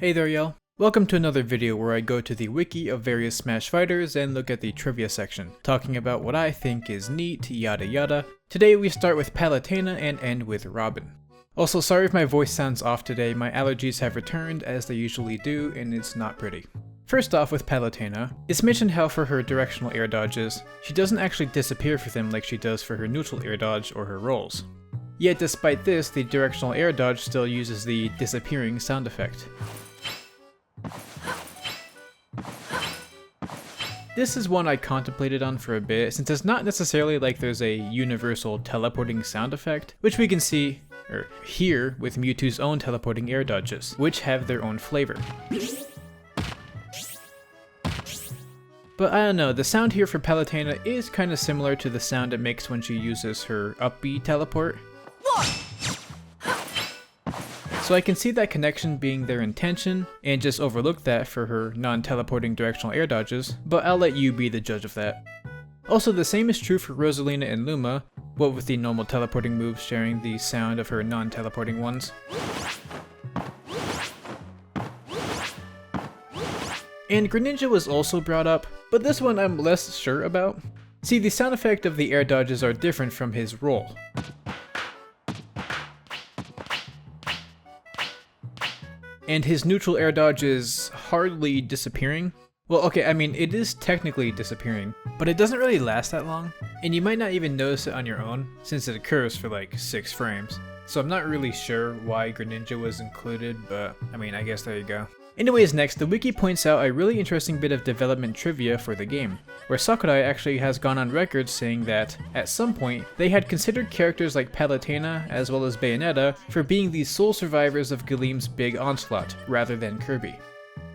Hey there y'all, welcome to another video where I go to the wiki of various Smash fighters and look at the trivia section, talking about what I think is neat, yada yada. Today we start with Palutena and end with Robin. Also, sorry if my voice sounds off today, my allergies have returned as they usually do and it's not pretty. First off with Palutena, it's mentioned how for her directional air dodges, she doesn't actually disappear for them like she does for her neutral air dodge or her rolls. Yet despite this, the directional air dodge still uses the disappearing sound effect. This is one I contemplated on for a bit, since it's not necessarily like there's a universal teleporting sound effect, which we can see, or hear, with Mewtwo's own teleporting air dodges, which have their own flavor. But I don't know, the sound here for Palutena is kinda similar to the sound it makes when she uses her up B teleport. So I can see that connection being their intention, and just overlook that for her non-teleporting directional air dodges, but I'll let you be the judge of that. Also, the same is true for Rosalina and Luma, what with the normal teleporting moves sharing the sound of her non-teleporting ones. And Greninja was also brought up, but this one I'm less sure about. See, the sound effect of the air dodges are different from his roll. And his neutral air dodge is hardly disappearing. Well, okay, I mean, it is technically disappearing, but it doesn't really last that long, and you might not even notice it on your own, since it occurs for like 6 frames. So I'm not really sure why Greninja was included, but I mean, I guess there you go. Anyways, next, the wiki points out a really interesting bit of development trivia for the game, where Sakurai actually has gone on record saying that, at some point, they had considered characters like Palutena, as well as Bayonetta, for being the sole survivors of Galeem's big onslaught, rather than Kirby.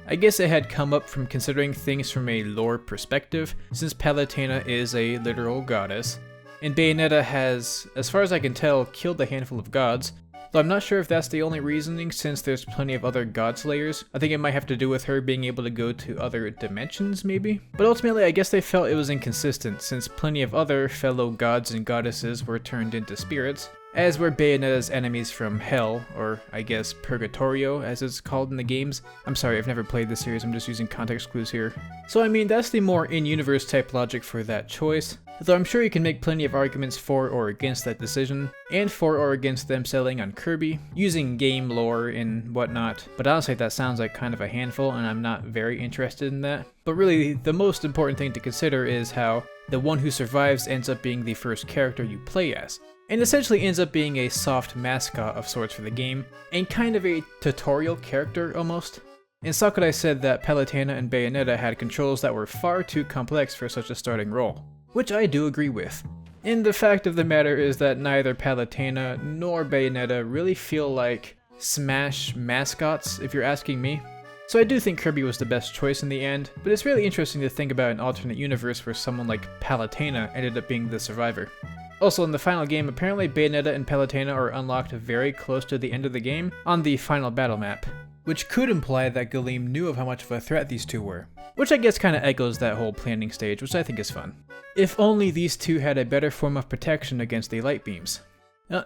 I guess it had come up from considering things from a lore perspective, since Palutena is a literal goddess, and Bayonetta has, as far as I can tell, killed a handful of gods, though I'm not sure if that's the only reasoning since there's plenty of other god slayers. I think it might have to do with her being able to go to other dimensions maybe? But ultimately I guess they felt it was inconsistent since plenty of other fellow gods and goddesses were turned into spirits, as were Bayonetta's enemies from Hell, or I guess Purgatorio as it's called in the games. I'm sorry, I've never played this series, I'm just using context clues here. So I mean, that's the more in-universe type logic for that choice, though I'm sure you can make plenty of arguments for or against that decision, and for or against them settling on Kirby, using game lore and whatnot, but honestly that sounds like kind of a handful and I'm not very interested in that. But really, the most important thing to consider is how the one who survives ends up being the first character you play as, and essentially ends up being a soft mascot of sorts for the game, and kind of a tutorial character almost. And Sakurai said that Palutena and Bayonetta had controls that were far too complex for such a starting role, which I do agree with. And the fact of the matter is that neither Palutena nor Bayonetta really feel like Smash mascots, if you're asking me. So I do think Kirby was the best choice in the end, but it's really interesting to think about an alternate universe where someone like Palutena ended up being the survivor. Also, in the final game, apparently Bayonetta and Palutena are unlocked very close to the end of the game on the final battle map, which could imply that Galeem knew of how much of a threat these two were, which I guess kinda echoes that whole planning stage, which I think is fun. If only these two had a better form of protection against the light beams.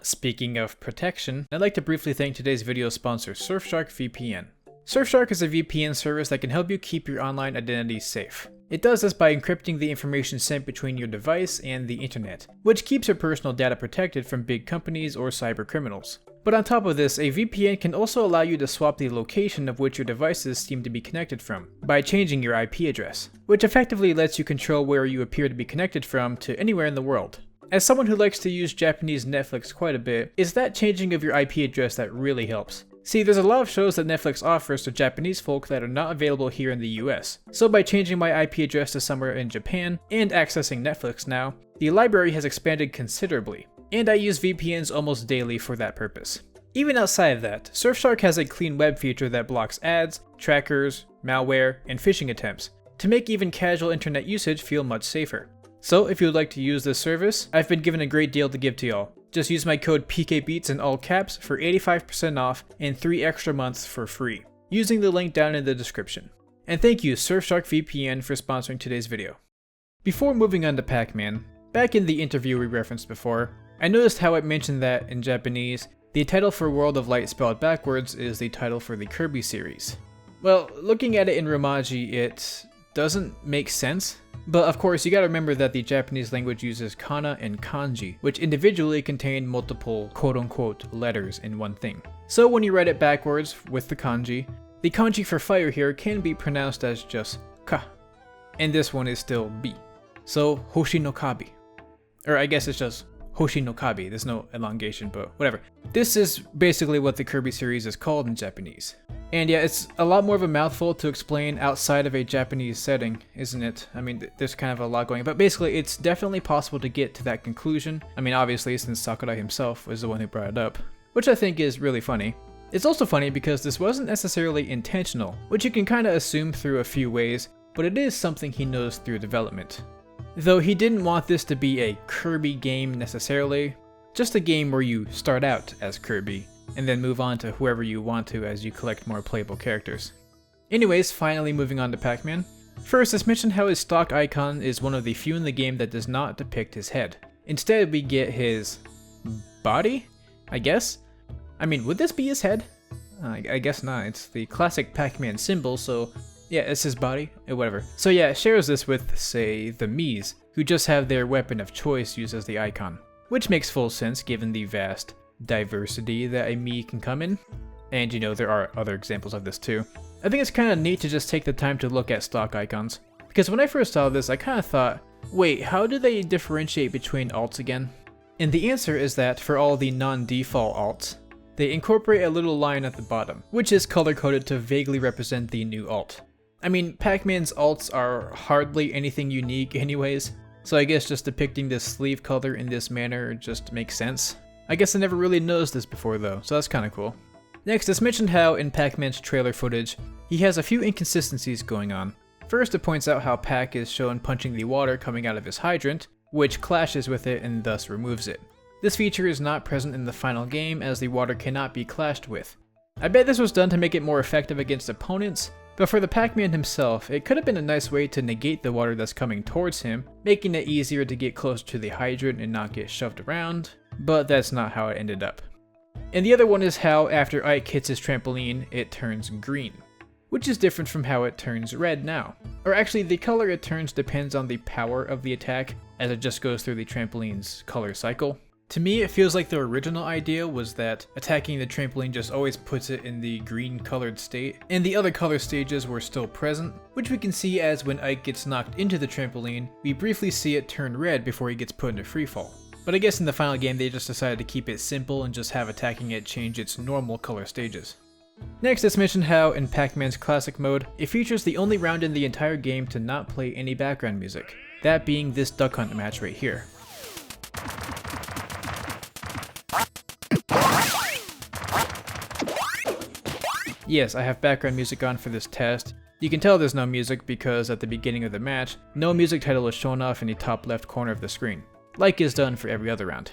Speaking of protection, I'd like to briefly thank today's video sponsor, Surfshark VPN. Surfshark is a VPN service that can help you keep your online identity safe. It does this by encrypting the information sent between your device and the internet, which keeps your personal data protected from big companies or cyber criminals. But on top of this, a VPN can also allow you to swap the location of which your devices seem to be connected from, by changing your IP address, which effectively lets you control where you appear to be connected from to anywhere in the world. As someone who likes to use Japanese Netflix quite a bit, it's that changing of your IP address that really helps. See, there's a lot of shows that Netflix offers to Japanese folk that are not available here in the US, so by changing my IP address to somewhere in Japan, and accessing Netflix now, the library has expanded considerably, and I use VPNs almost daily for that purpose. Even outside of that, Surfshark has a clean web feature that blocks ads, trackers, malware, and phishing attempts, to make even casual internet usage feel much safer. So if you would like to use this service, I've been given a great deal to give to y'all. Just use my code PKBEATS in all caps for 85% off and 3 extra months for free, using the link down in the description. And thank you Surfshark VPN for sponsoring today's video. Before moving on to Pac-Man, back in the interview we referenced before, I noticed how it mentioned that, in Japanese, the title for World of Light spelled backwards is the title for the Kirby series. Well, looking at it in Romaji, it doesn't make sense. But of course, you gotta remember that the Japanese language uses kana and kanji, which individually contain multiple quote-unquote letters in one thing. So when you write it backwards with the kanji for fire here can be pronounced as just ka, and this one is still bi. So hoshi no kabi. Or I guess it's just hoshi no kabi, there's no elongation, but whatever. This is basically what the Kirby series is called in Japanese. And yeah, it's a lot more of a mouthful to explain outside of a Japanese setting, isn't it? I mean, there's kind of a lot going on, but basically it's definitely possible to get to that conclusion. I mean, obviously, since Sakurai himself was the one who brought it up, which I think is really funny. It's also funny because this wasn't necessarily intentional, which you can kind of assume through a few ways, but it is something he knows through development. Though he didn't want this to be a Kirby game necessarily, just a game where you start out as Kirby, and then move on to whoever you want to as you collect more playable characters. Anyways, finally moving on to Pac-Man. First, let's mention how his stock icon is one of the few in the game that does not depict his head. Instead, we get his body, I guess? I mean, would this be his head? I guess not. It's the classic Pac-Man symbol, so yeah, it's his body, whatever. So yeah, it shares this with, say, the Miis, who just have their weapon of choice used as the icon. Which makes full sense given the vast diversity that a Mii can come in. And you know, there are other examples of this too. I think it's kind of neat to just take the time to look at stock icons. Because when I first saw this, I kind of thought, wait, how do they differentiate between alts again? And the answer is that for all the non-default alts, they incorporate a little line at the bottom, which is color-coded to vaguely represent the new alt. I mean, Pac-Man's alts are hardly anything unique anyways, so I guess just depicting this sleeve color in this manner just makes sense. I guess I never really noticed this before though, so that's kinda cool. Next, it's mentioned how in Pac-Man's trailer footage, he has a few inconsistencies going on. First, it points out how Pac is shown punching the water coming out of his hydrant, which clashes with it and thus removes it. This feature is not present in the final game as the water cannot be clashed with. I bet this was done to make it more effective against opponents, but for the Pac-Man himself, it could have been a nice way to negate the water that's coming towards him, making it easier to get closer to the hydrant and not get shoved around, but that's not how it ended up. And the other one is how after Ike hits his trampoline, it turns green, which is different from how it turns red now. Or actually, the color it turns depends on the power of the attack, as it just goes through the trampoline's color cycle. To me, it feels like the original idea was that attacking the trampoline just always puts it in the green colored state, and the other color stages were still present, which we can see as when Ike gets knocked into the trampoline, we briefly see it turn red before he gets put into freefall. But I guess in the final game they just decided to keep it simple and just have attacking it change its normal color stages. Next, let's mention how in Pac-Man's classic mode, it features the only round in the entire game to not play any background music, that being this duck hunt match right here. Yes, I have background music on for this test. You can tell there's no music because at the beginning of the match, no music title is shown off in the top left corner of the screen, like is done for every other round.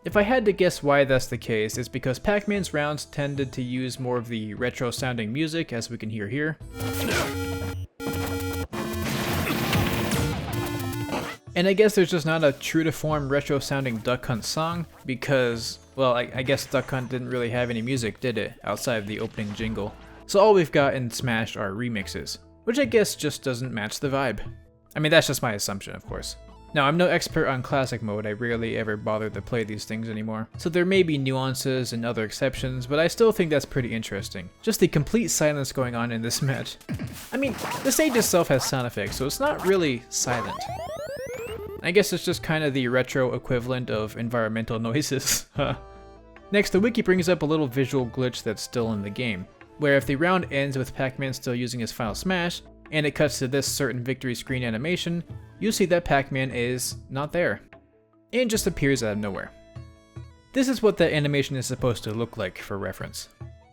If I had to guess why that's the case, it's because Pac-Man's rounds tended to use more of the retro sounding music, as we can hear here. And I guess there's just not a true to form retro sounding Duck Hunt song because, well, I guess Duck Hunt didn't really have any music, did it, outside of the opening jingle. So all we've got in Smash are remixes, which I guess just doesn't match the vibe. I mean, that's just my assumption, of course. Now, I'm no expert on classic mode, I rarely ever bother to play these things anymore, so there may be nuances and other exceptions, but I still think that's pretty interesting. Just the complete silence going on in this match. I mean, the stage itself has sound effects, so it's not really silent. I guess it's just kind of the retro equivalent of environmental noises. Next, the wiki brings up a little visual glitch that's still in the game, where if the round ends with Pac-Man still using his final smash, and it cuts to this certain victory screen animation, you'll see that Pac-Man is not there, and just appears out of nowhere. This is what that animation is supposed to look like for reference.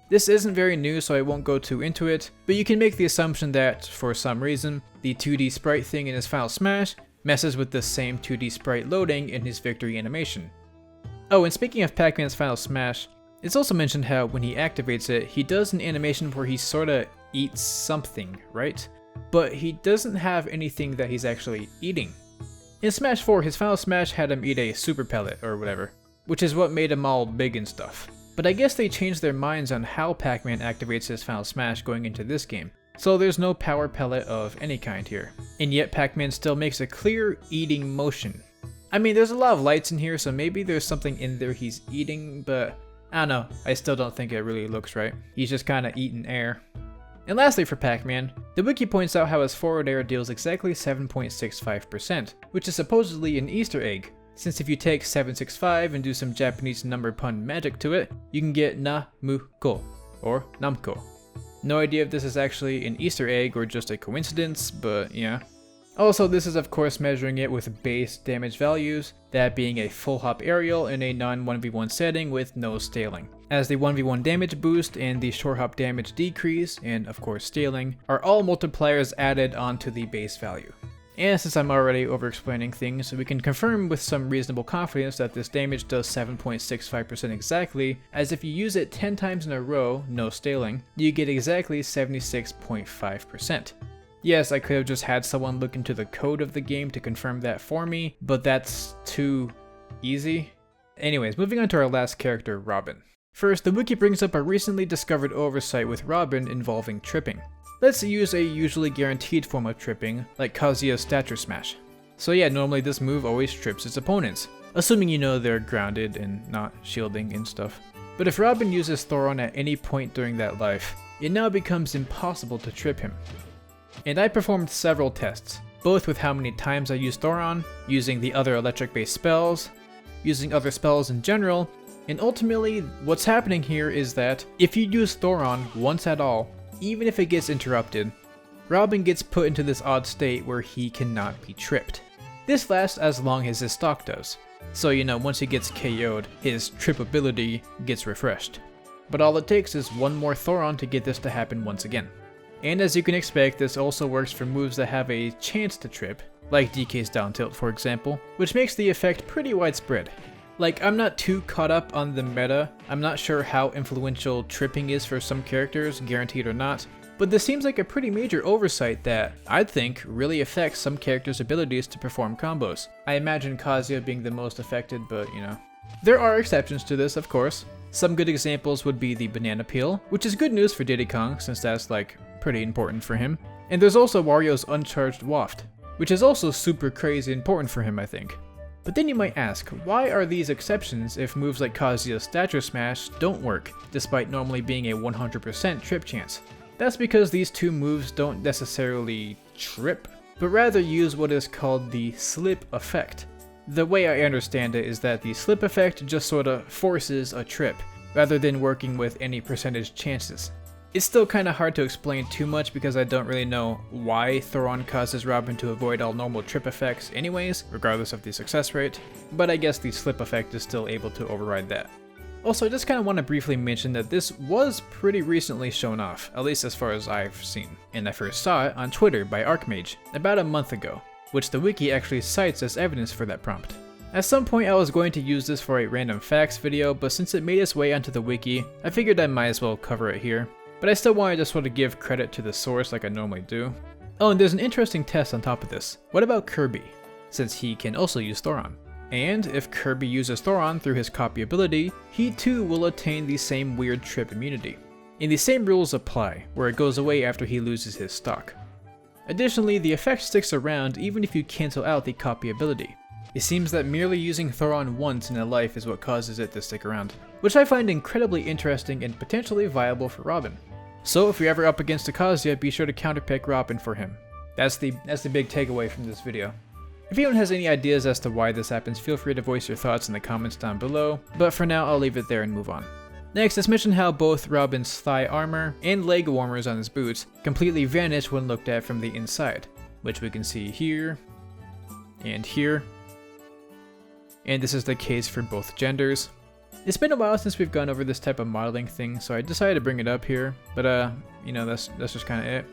This isn't very new, so I won't go too into it, but you can make the assumption that, for some reason, the 2D sprite thing in his final smash messes with the same 2D sprite loading in his victory animation. Oh, and speaking of Pac-Man's final smash, it's also mentioned how when he activates it, he does an animation where he sorta eats something, right? But he doesn't have anything that he's actually eating. In Smash 4, his final smash had him eat a super pellet or whatever, which is what made him all big and stuff. But I guess they changed their minds on how Pac-Man activates his final smash going into this game, so there's no power pellet of any kind here. And yet Pac-Man still makes a clear eating motion. I mean, there's a lot of lights in here, so maybe there's something in there he's eating, but I don't know, I still don't think it really looks right. He's just kinda eating air. And lastly for Pac-Man, the wiki points out how his forward air deals exactly 7.65%, which is supposedly an Easter egg, since if you take 765 and do some Japanese number pun magic to it, you can get Na-mu-ko, or Namko. No idea if this is actually an Easter egg or just a coincidence, but yeah. Also, this is of course measuring it with base damage values, that being a full hop aerial in a non-1v1 setting with no scaling, as the 1v1 damage boost and the short hop damage decrease, and of course scaling, are all multipliers added onto the base value. And since I'm already over-explaining things, we can confirm with some reasonable confidence that this damage does 7.65% exactly, as if you use it 10 times in a row, no scaling, you get exactly 76.5%. Yes, I could have just had someone look into the code of the game to confirm that for me, but that's too easy. Anyways, moving on to our last character, Robin. First, the wiki brings up a recently discovered oversight with Robin involving tripping. Let's use a usually guaranteed form of tripping, like Kazuya's Stature Smash. So yeah, normally this move always trips its opponents, assuming you know they're grounded and not shielding and stuff. But if Robin uses Thoron at any point during that life, it now becomes impossible to trip him. And I performed several tests, both with how many times I used Thoron, using the other electric-based spells, using other spells in general, and ultimately, what's happening here is that if you use Thoron once at all, even if it gets interrupted, Robin gets put into this odd state where he cannot be tripped. This lasts as long as his stock does, so you know once he gets KO'd, his trippability gets refreshed. But all it takes is one more Thoron to get this to happen once again. And as you can expect, this also works for moves that have a chance to trip, like DK's down tilt for example, which makes the effect pretty widespread. Like, I'm not too caught up on the meta, I'm not sure how influential tripping is for some characters, guaranteed or not, but this seems like a pretty major oversight that, I'd think, really affects some characters' abilities to perform combos. I imagine Kazuya being the most affected, but you know. There are exceptions to this, of course. Some good examples would be the banana peel, which is good news for Diddy Kong since that's like pretty important for him. And there's also Wario's uncharged waft, which is also super crazy important for him I think. But then you might ask, why are these exceptions if moves like Kazuya's Stature Smash don't work, despite normally being a 100% trip chance? That's because these two moves don't necessarily trip, but rather use what is called the slip effect. The way I understand it is that the slip effect just sorta forces a trip, rather than working with any percentage chances. It's still kinda hard to explain too much because I don't really know why Thoron causes Robin to avoid all normal trip effects anyways, regardless of the success rate, but I guess the slip effect is still able to override that. Also, I just kinda want to briefly mention that this was pretty recently shown off, at least as far as I've seen, and I first saw it on Twitter by Archmage, about a month ago, which the wiki actually cites as evidence for that prompt. At some point I was going to use this for a random facts video, but since it made its way onto the wiki, I figured I might as well cover it here. But I still wanted to sort of give credit to the source like I normally do. Oh, and there's an interesting test on top of this. What about Kirby? Since he can also use Thoron. And if Kirby uses Thoron through his copy ability, he too will attain the same weird trip immunity. And the same rules apply, where it goes away after he loses his stock. Additionally, the effect sticks around even if you cancel out the copy ability. It seems that merely using Thoron once in a life is what causes it to stick around, which I find incredibly interesting and potentially viable for Robin. So if you're ever up against a Kazuya, be sure to counterpick Robin for him. That's the big takeaway from this video. If anyone has any ideas as to why this happens, feel free to voice your thoughts in the comments down below, but for now I'll leave it there and move on. Next, let's mention how both Robin's thigh armor and leg warmers on his boots completely vanish when looked at from the inside, which we can see here and here. And this is the case for both genders. It's been a while since we've gone over this type of modeling thing, so I decided to bring it up here, but you know, that's just kinda it.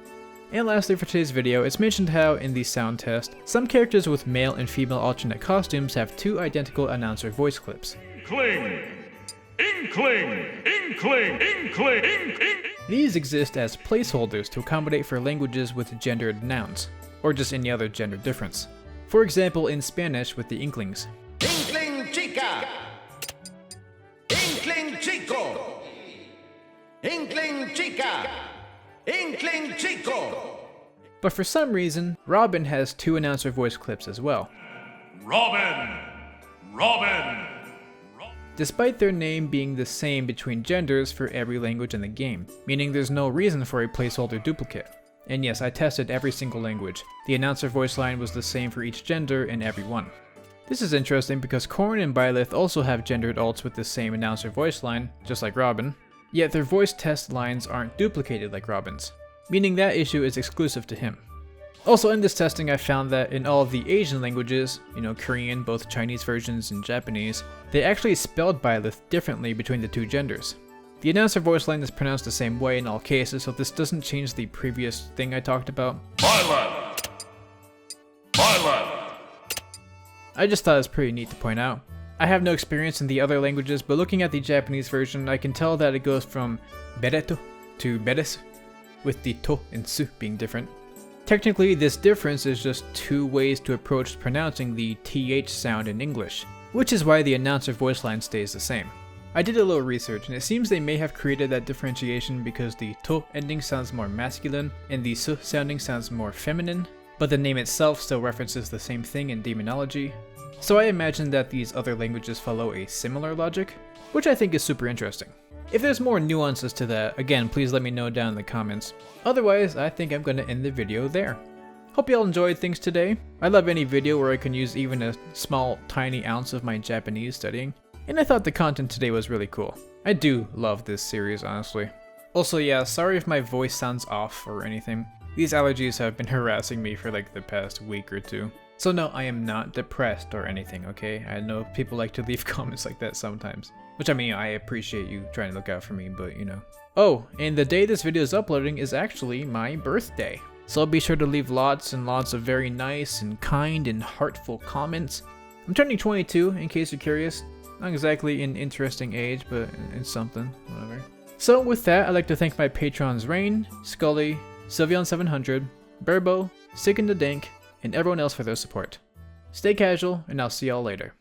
And lastly for today's video, it's mentioned how in the sound test, some characters with male and female alternate costumes have two identical announcer voice clips. Inkling! Inkling! Inkling! Inkling! Inkling! These exist as placeholders to accommodate for languages with gendered nouns, or just any other gender difference. For example, in Spanish with the Inklings. Inkling chica! Inkling chica! chico. Inkling chica. Inkling chico. But for some reason, Robin has 2 announcer voice clips as well. Robin! Robin! Despite their name being the same between genders for every language in the game, meaning there's no reason for a placeholder duplicate. And yes, I tested every single language. The announcer voice line was the same for each gender in every one. This is interesting because Corn and Byleth also have gendered alts with the same announcer voice line, just like Robin, yet their voice test lines aren't duplicated like Robin's, meaning that issue is exclusive to him. Also in this testing I found that in all of the Asian languages, Korean, both Chinese versions and Japanese, they actually spelled Byleth differently between the 2 genders. The announcer voice line is pronounced the same way in all cases, so this doesn't change the previous thing I talked about. Byleth! Byleth! I just thought it was pretty neat to point out. I have no experience in the other languages, but looking at the Japanese version, I can tell that it goes from bereto to beresu, with the to and su being different. Technically, this difference is just 2 ways to approach pronouncing the th sound in English, which is why the announcer voice line stays the same. I did a little research and it seems they may have created that differentiation because the to ending sounds more masculine and the su sounding sounds more feminine, but the name itself still references the same thing in demonology. So I imagine that these other languages follow a similar logic, which I think is super interesting. If there's more nuances to that, again, please let me know down in the comments. Otherwise, I think I'm going to end the video there. Hope y'all enjoyed things today. I love any video where I can use even a small, tiny ounce of my Japanese studying, and I thought the content today was really cool. I do love this series, honestly. Also, yeah, sorry if my voice sounds off or anything. These allergies have been harassing me for like the past week or 2. So no, I am not depressed or anything, okay? I know people like to leave comments like that sometimes. Which, I mean, I appreciate you trying to look out for me, but Oh, and the day this video is uploading is actually my birthday. So be sure to leave lots and lots of very nice and kind and heartful comments. I'm turning 22, in case you're curious. Not exactly an interesting age, but it's something, whatever. So with that, I'd like to thank my patrons Raighne, Skully, Sylvion700, Burbo, SickanDaDank, and everyone else for their support. Stay casual, and I'll see y'all later.